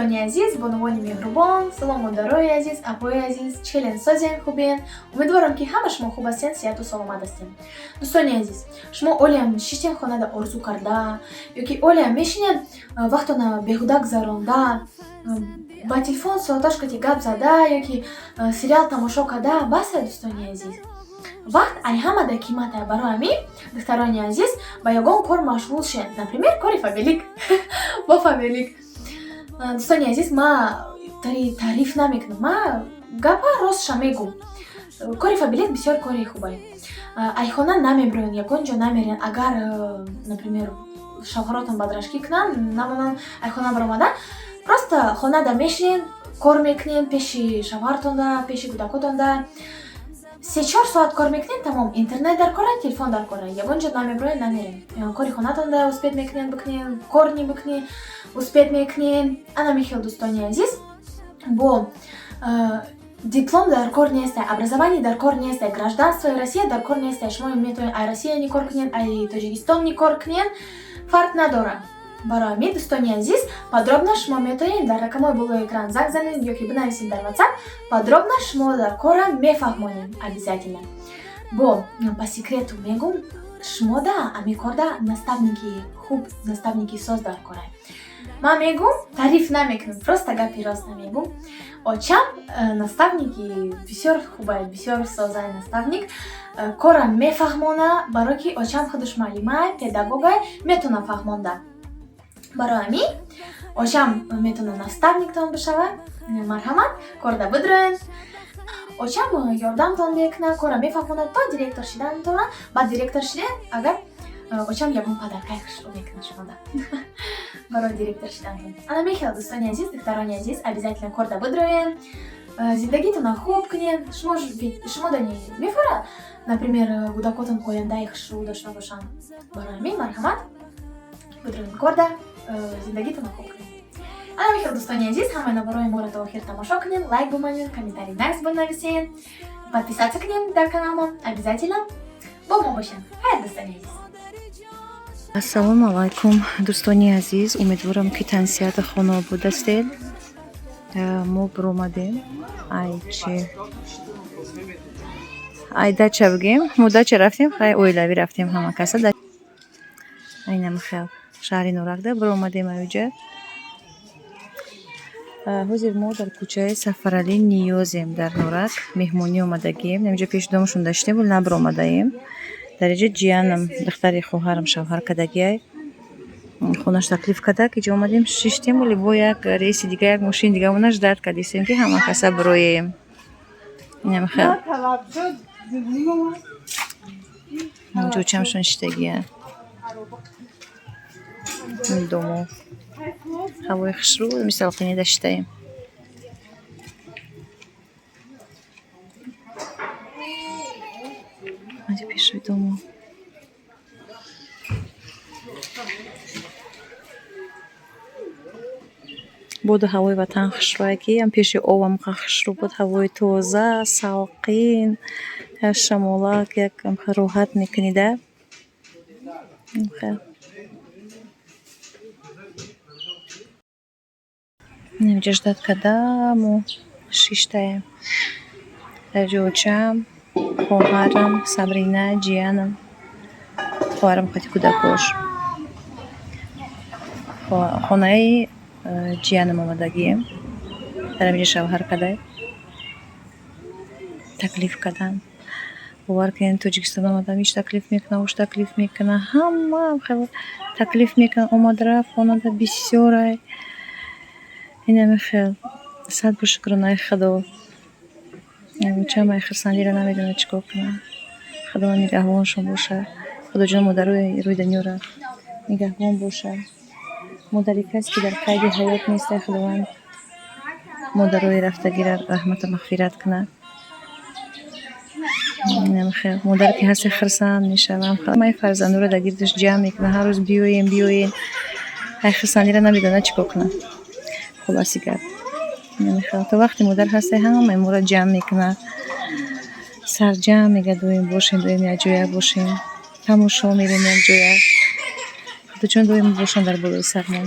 دوستانی عزیز، بانوان مهربان، سلام و дарои عزیز، абои عزیز، челен созиан хубен. امیدوارم که همه شما خوب هستین، صحت و سلامت هستین. دوستانی عزیز، شما اولیا نشستین خانه آرزو کرده یا که اولیا میشینین وقتنا بیهوده گذرانده، با تلفن ساعتاشکتی گپ زده یا که سریال تماشا کرده. بس دوستانی عزیز، وقت ای همه در قیمت برای می دخترانی عزیز با یگان کار مشغول شین، например کاری فامیلیک با فامیلیک. دوستانی عزیز، ما تعریف نمیکنم، ما گپا راستش میگم. کاری فامیلیک بسیار کاری خوبه. ای خانه نمیبرین، یگان جا نمیرین. اگر например شوهراتون بدرشکی کنن، نمونن ای خانه برآمده، просто خانه دا میشین، کار میکنین پیش شوهرتون دا، پیش کودکاتون دا. 3-4 ساعت کار میکنین، تمام. اینترنت در کاره، تلفن در کاره. یگان جا نمیبرین، نمیرین. کاری خانه‌تون دا успеть میکنین بکنین، کار نمیکنین успеть میکنین. انا میخوام دوستانی عزیز، با диплом در کار نیست، образование در کار نیست، гражданство России در کار نیست. شما میتونین ای روسیه نی کار کنین، ای تاجیکستان نی کار کنین، فرق نداره. برای می دوستانی عزیز، подробно شما میتونین در رقم بالای اکران زنگ زنین یا که بنویسین در واتساپ. подробно شما در کار میفهمونین обязательно. با по секрету میگم، شما دا امی کار دا наставники خوب، наставники ساز در کاره. من میگم تعریف نمیکنم، просто گپی راست نمیگم. очам наставники بسیار خوبه، بسیار سازای наставник. کارم میفهمونه، برای که очам خودش معلمه، پداگوگه، میتونه فهمونده. برای می очам میتونه наставниктон بشوه. مرحمت، کار دا بدرین. очам یاردمتون میکنه، کارم میفهمونه تا دیرکتور شدنتونه. بعد دیرکتور شدین، اگر очам ягон падаркай хушро мекунад шумо да барои директор шудантон. ана мехел дӯстони азиз, духтарони азиз, обязательно кор да бидроен, зиндагитона хуб кунен. шумо дани мефора, например кӯдакотон ояндаи хушрӯ дошта бошанд. барои ҳамин марҳамат, бидроен кор да зиндагитона хуб кунен. ана мехел дӯстони азиз, ҳамаина барои моро то охир тамошо кунен, лайк бимонен, комментарий накс бинависен, подписаться кунен дар каналмон, обязательно бо мо бошен. ҳайр дӯстони азиз. ассалому алайкум дӯстони азиз, умедворам ки тансиҳати хона буд астед. мо биромадем ай дача бигем. мо дача рафтем, хай оилавӣ рафтем, ҳама каса айнам хел шаҳри норахда биромадем аюҷа. ҳозир мо дар кӯчаи Сафаралӣ Ниёзем дар Норак меҳмонӣ омадагием. намиҷа пеши домашон даштем, вале набиромадаем. дар инҷа ҷиянам, духтари хоҳарам шавҳар кардагиай, хонаш таклиф кардак. инҷа омадем шиштем, вале бо як рейси дига, як мошини дига монаш дард кардистем ки ҳама каса бироем. инам хел ҷочамшон шитагия домо ҳавои хушрӯ мисалқини даштаем. аҷи пешои домо боду ҳавои ватан хушрӯе, ки ам пеши овам хушрӯ буд. ҳавои тоза, салқин, шамолак, як роҳат мекунида. инҷа ждат кадамо шиштаем. дар ҷо очам, хоҳарам Сабрина, ҷиянам, хоҳарам хоти кӯдакош. хонаи ҷиянам омадагием. дар инҷа шавҳар кадай таклиф кардам. бовар кунед, тоҷикистон омадам, иш таклиф мекунам, ош таклиф мекунам, ҳама таклиф мекунам. омад рафт хонада бисёрай. инами хел сад бо шукронаи худо. очамай хурсандиро намедонад чӣ кор кунад. худо нигаҳбоншон бошад. худоҷон модарои рӯи dunyoро нигаҳбон бошад. модари касе ки дар қайди ҳаёт нест, худованд модарои рафтагиро раҳмату мағфират кунад. модар ки ҳасте хурсанд мешавам. ҳамаи фарзандоро дар гирдаш ҷамъ мекунад. ҳар рӯз биёем. ай хурсандиро намедонад чӣ кор кунад. хулоси гап то вақти модар ҳасте ҳамаи моро ҷамъ мекунад. сарҷамъ мегӯяд доим бошем, доим якҷоя бошем, тамошо мерем якҷоя. худоҷон доим бошон дар болои сармон.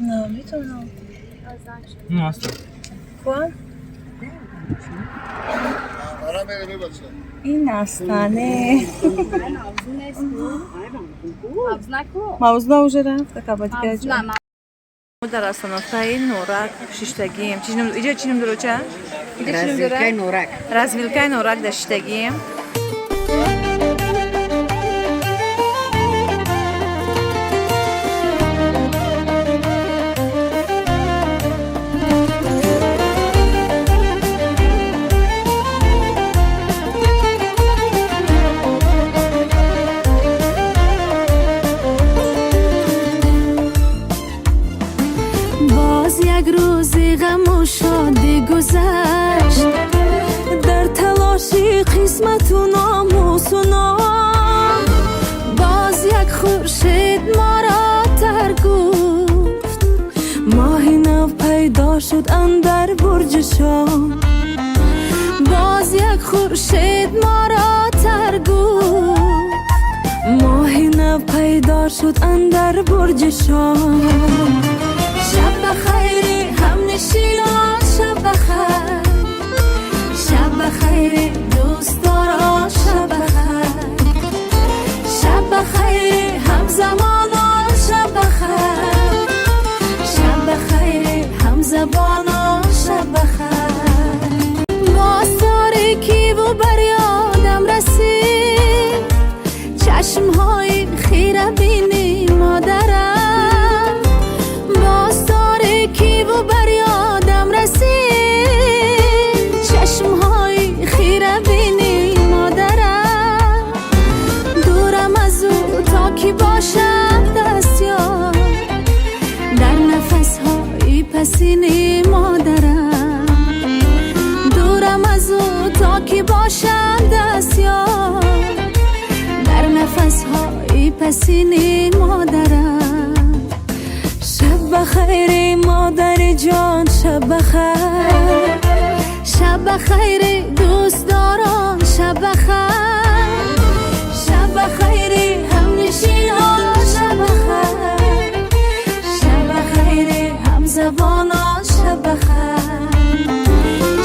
نه میتونم نه اصلا کن این نستانه موضوع уже رفت کبادی که در اصنافای نورک ششتگیم چیزیم اینجا چیم دروچه Развилкай нурак. развилкай нурак در ششتگیم باز یک روزی غم و شادی گذشت در تلاشی قسمت و ناموس و نام باز یک خورشید ما را تر گفت ماهی نو پیدا شد اندر برج شام باز یک خورشید ما را تر گفت ماهی نو پیدا شد اندر برج شام شب بخیر هم نشینان شب بخیر شب بخیر دوستداران شب بخیر شب بخیر هم زمانان شب بخیر شب بخیر هم زبانان شب بخیر باز تاریکی و بر یادم رسید چشمهای خیره بینی مادرم کی و بر یادم رسید چشمهای خیره بینی مادرم دورم از او تا کی باشم دستیار در نفسهای پسینی مادرم دورم از او تا کی باشم دستیار در نفسهای پسینی مادرم شب بخیر مادر جان شب بخیر شب بخیر دوستداران شب بخیر شب بخیر هم نشینان شب بخیر شب بخیر هم زبانان شب بخیر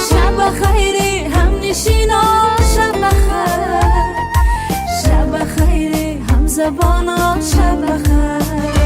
شب بخیر هم نشینان شب بخیر شب بخیر هم زبانان شب بخیر